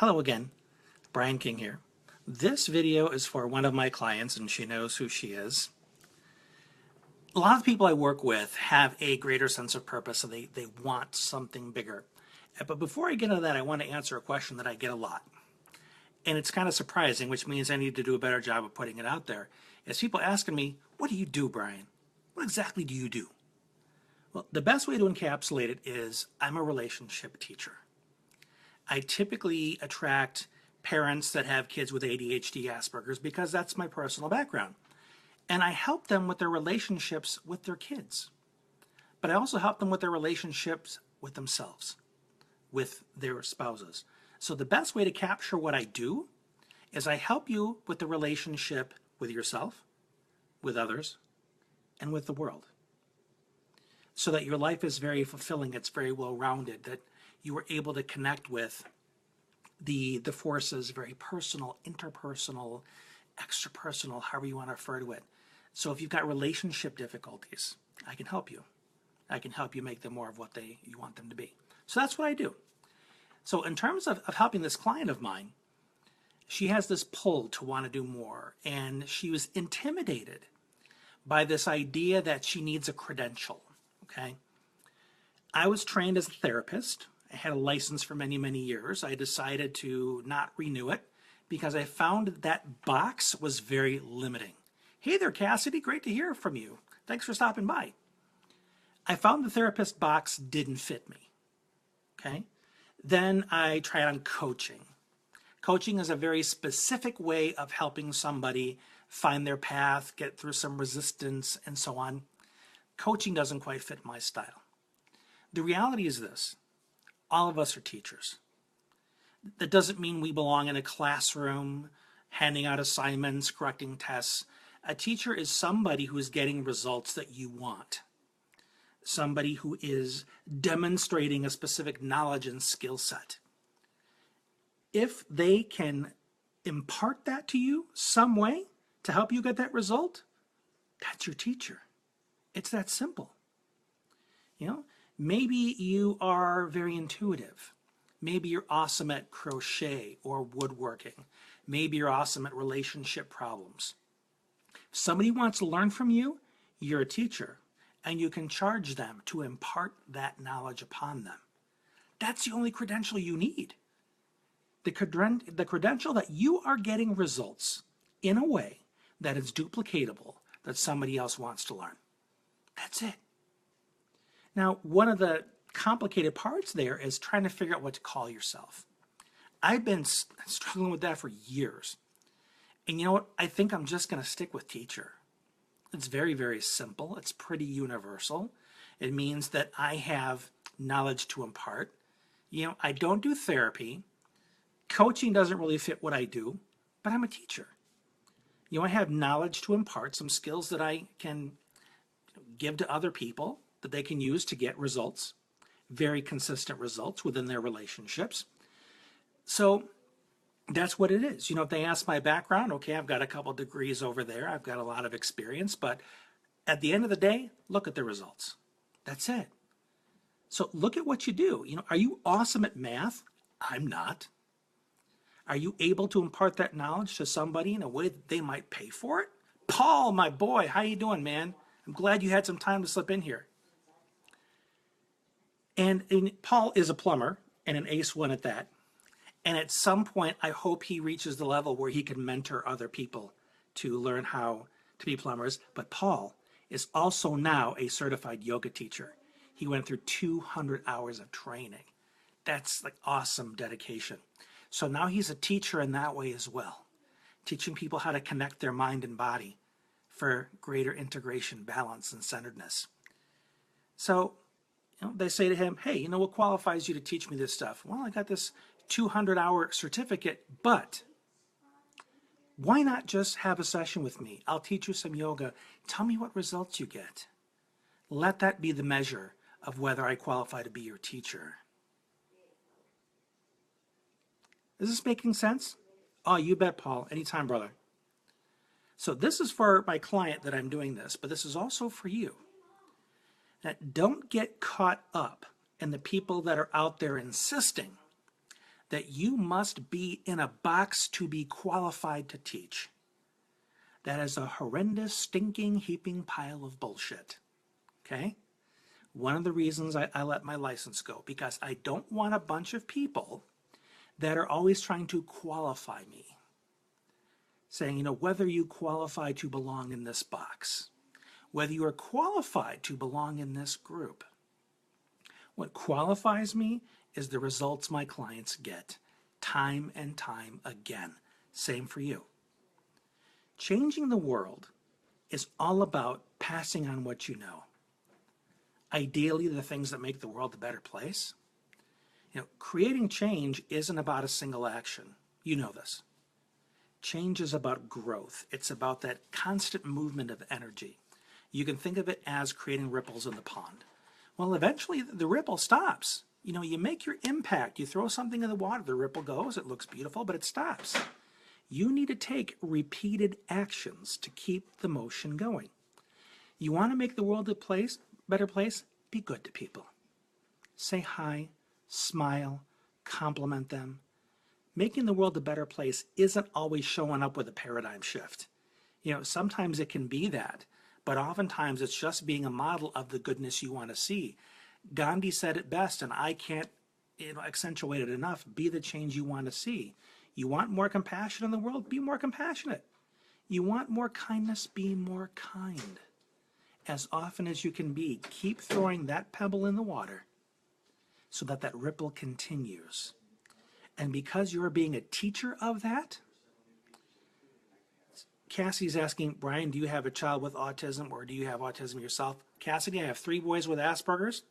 Hello again, Brian King here. This video is for one of my clients and she knows who she is. A lot of people I work with have a greater sense of purpose, so they want something bigger. But before I get into that, I want to answer a question that I get a lot. And it's kind of surprising, which means I need to do a better job of putting it out there. Is people asking me, what do you do, Brian? What exactly do you do? Well, the best way to encapsulate it is I'm a relationship teacher. I typically attract parents that have kids with ADHD, Asperger's, because that's my personal background. And I help them with their relationships with their kids. But I also help them with their relationships with themselves, with their spouses. So the best way to capture what I do is I help you with the relationship with yourself, with others, and with the world. So that your life is very fulfilling, it's very well-rounded, that you are able to connect with the forces, very personal, interpersonal, extrapersonal, however you want to refer to it. So if you've got relationship difficulties, I can help you. I can help you make them more of what you want them to be. So that's what I do. So in terms of helping this client of mine, she has this pull to want to do more, and she was intimidated by this idea that she needs a credential, okay? I was trained as a therapist. I had a license for many, many years. I decided to not renew it because I found that box was very limiting. Hey there, Cassidy, great to hear from you. Thanks for stopping by. I found the therapist box didn't fit me, okay? Then I tried on coaching. Coaching is a very specific way of helping somebody find their path, get through some resistance, and so on. Coaching doesn't quite fit my style. The reality is this: all of us are teachers. That doesn't mean we belong in a classroom, handing out assignments, correcting tests. A teacher is somebody who is getting results that you want. Somebody who is demonstrating a specific knowledge and skill set. If they can impart that to you some way to help you get that result, that's your teacher. It's that simple. You know, maybe you are very intuitive. Maybe you're awesome at crochet or woodworking. Maybe you're awesome at relationship problems. If somebody wants to learn from you, you're a teacher, and you can charge them to impart that knowledge upon them. That's the only credential you need. The credential that you are getting results in a way that is duplicatable, that somebody else wants to learn. That's it. Now, one of the complicated parts there is trying to figure out what to call yourself. I've been struggling with that for years. And you know what? I think I'm just going to stick with teacher. It's very, very simple. It's pretty universal. It means that I have knowledge to impart. You know, I don't do therapy. Coaching doesn't really fit what I do, but I'm a teacher. You know, I have knowledge to impart, some skills that I can give to other people that they can use to get results, very consistent results within their relationships. So that's what it is. You know, if they ask my background, okay, I've got a couple degrees over there. I've got a lot of experience, but at the end of the day, look at the results. That's it. So look at what you do. You know, are you awesome at math? I'm not. Are you able to impart that knowledge to somebody in a way that they might pay for it? Paul, my boy, how you doing, man? I'm glad you had some time to slip in here. And Paul is a plumber, and an ace one at that. And at some point, I hope he reaches the level where he can mentor other people to learn how to be plumbers. But Paul is also now a certified yoga teacher. He went through 200 hours of training. That's like awesome dedication. So now he's a teacher in that way as well, teaching people how to connect their mind and body for greater integration, balance, and centeredness. So, you know, they say to him, hey, you know, what qualifies you to teach me this stuff? Well, I got this 200-hour certificate, but why not just have a session with me? I'll teach you some yoga. Tell me what results you get. Let that be the measure of whether I qualify to be your teacher. Is this making sense? Oh, you bet, Paul. Anytime, brother. So this is for my client that I'm doing this, but this is also for you. That don't get caught up in the people that are out there insisting that you must be in a box to be qualified to teach. That is a horrendous, stinking, heaping pile of bullshit. Okay? One of the reasons I let my license go, because I don't want a bunch of people that are always trying to qualify me. Saying, you know, whether you qualify to belong in this box, whether you are qualified to belong in this group. What qualifies me is the results my clients get time and time again. Same for you. Changing the world is all about passing on what you know. Ideally, the things that make the world a better place. You know, creating change isn't about a single action. You know this. Change is about growth. It's about that constant movement of energy. You can think of it as creating ripples in the pond. Well, eventually the ripple stops. You know, you make your impact. You throw something in the water, the ripple goes, it looks beautiful, but it stops. You need to take repeated actions to keep the motion going. You want to make the world a better place? Be good to people. Say hi, smile, compliment them. Making the world a better place isn't always showing up with a paradigm shift. You know, sometimes it can be that, but oftentimes it's just being a model of the goodness you want to see. Gandhi said it best, and I can't accentuate it enough. Be the change you want to see. You want more compassion in the world? Be more compassionate. You want more kindness? Be more kind. As often as you can be, keep throwing that pebble in the water so that that ripple continues. And because you're being a teacher of that, Cassie's asking, Brian, do you have a child with autism or do you have autism yourself? Cassidy, I have 3 boys with Asperger's,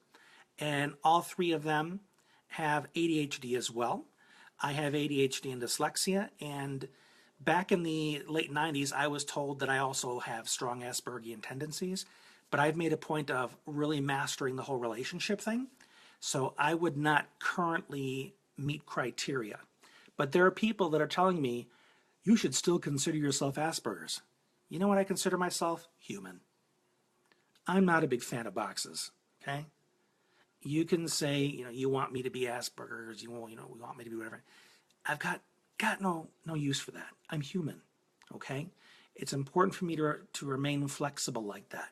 and all 3 of them have ADHD as well. I have ADHD and dyslexia, and back in the late 90s, I was told that I also have strong Aspergian tendencies, but I've made a point of really mastering the whole relationship thing. So I would not currently meet criteria. But there are people that are telling me, you should still consider yourself Asperger's. You know what I consider myself? Human. I'm not a big fan of boxes, okay? You can say, you know, you want me to be Asperger's, you want me to be whatever. I've got no use for that. I'm human, okay? It's important for me to remain flexible like that.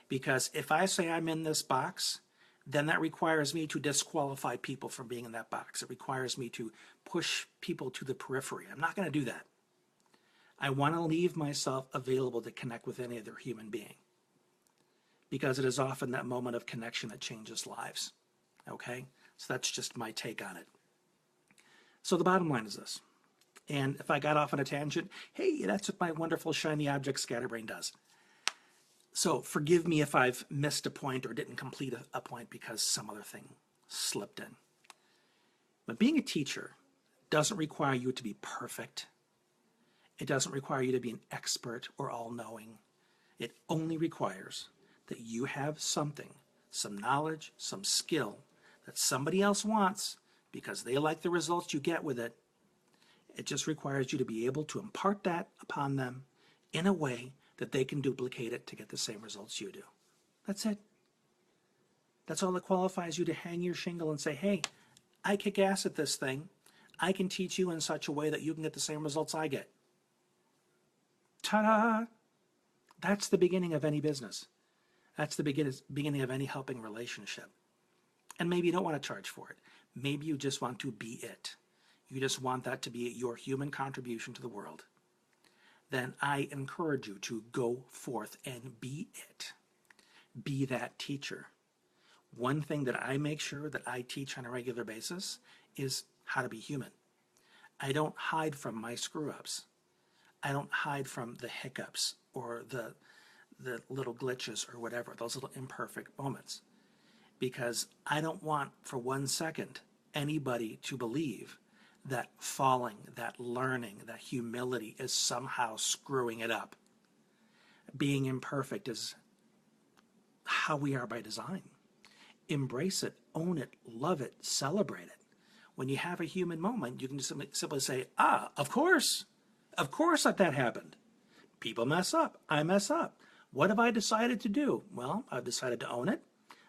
Because if I say I'm in this box, then that requires me to disqualify people from being in that box. It requires me to push people to the periphery. I'm not going to do that. I want to leave myself available to connect with any other human being, because it is often that moment of connection that changes lives. Okay? So that's just my take on it. So the bottom line is this. And if I got off on a tangent, hey, that's what my wonderful shiny object scatterbrain does. So forgive me if I've missed a point or didn't complete a point because some other thing slipped in. But being a teacher doesn't require you to be perfect. It doesn't require you to be an expert or all-knowing. It only requires that you have something, some knowledge, some skill that somebody else wants because they like the results you get with it. It just requires you to be able to impart that upon them in a way that they can duplicate it to get the same results you do. That's it. That's all that qualifies you to hang your shingle and say, hey, I kick ass at this thing. I can teach you in such a way that you can get the same results I get. Ta-da! That's the beginning of any business. That's the beginning of any helping relationship. And maybe you don't want to charge for it. Maybe you just want to be it. You just want that to be your human contribution to the world. Then I encourage you to go forth and be it. Be that teacher. One thing that I make sure that I teach on a regular basis is how to be human. I don't hide from my screw-ups. I don't hide from the hiccups or the little glitches or whatever, those little imperfect moments. Because I don't want for 1 second anybody to believe that falling, that learning, that humility is somehow screwing it up. Being imperfect is how we are by design. Embrace it, own it, love it, celebrate it. When you have a human moment, you can just simply say, of course that happened. People mess up, I mess up. What have I decided to do? Well, I've decided to own it,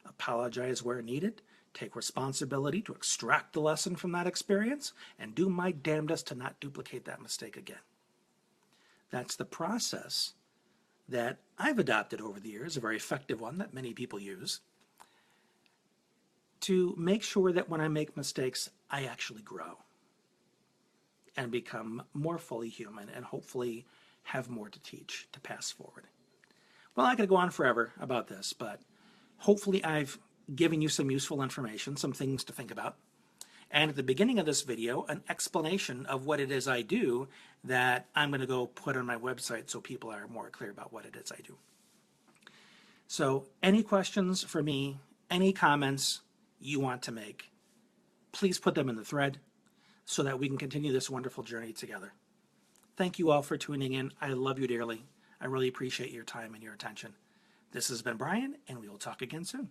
apologize where needed, take responsibility to extract the lesson from that experience, and do my damnedest to not duplicate that mistake again. That's the process that I've adopted over the years, a very effective one that many people use, to make sure that when I make mistakes, I actually grow and become more fully human and hopefully have more to teach, to pass forward. Well, I could go on forever about this, but hopefully I've given you some useful information, some things to think about. And at the beginning of this video, an explanation of what it is I do that I'm going to go put on my website so people are more clear about what it is I do. So any questions for me, any comments you want to make, please put them in the thread so that we can continue this wonderful journey together. Thank you all for tuning in. I love you dearly. I really appreciate your time and your attention. This has been Brian, and we will talk again soon.